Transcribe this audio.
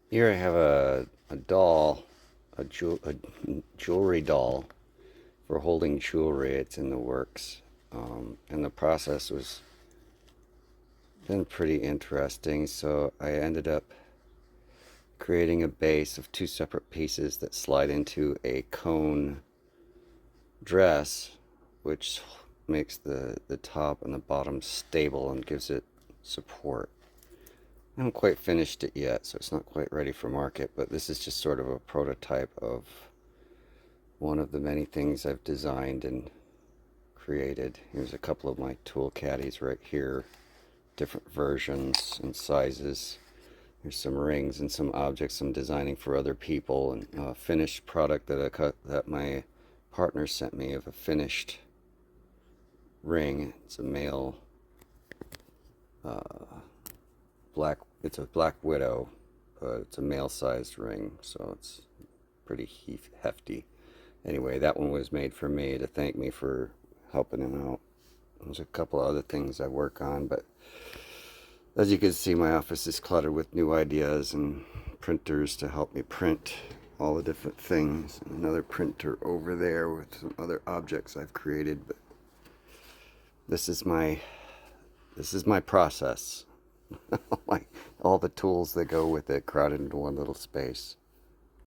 Here I have a doll, a jewelry doll for holding jewelry. It's in the works. And the process was been pretty interesting. So I ended up creating a base of two separate pieces that slide into a cone dress, which makes the top and the bottom stable and gives it support. I haven't quite finished it yet, so it's not quite ready for market, but this is just sort of a prototype of one of the many things I've designed and created. Here's a couple of my tool caddies right here, different versions and sizes. Here's some rings and some objects I'm designing for other people, and a finished product that my partner sent me of a finished ring. It's a male black. It's a black widow, but it's a male-sized ring, so it's pretty hefty. Anyway, that one was made for me to thank me for helping him out. There's a couple of other things I work on, but as you can see, my office is cluttered with new ideas and printers to help me print all the different things. And another printer over there with some other objects I've created. But this is my process. Like all the tools that go with it crowded into one little space.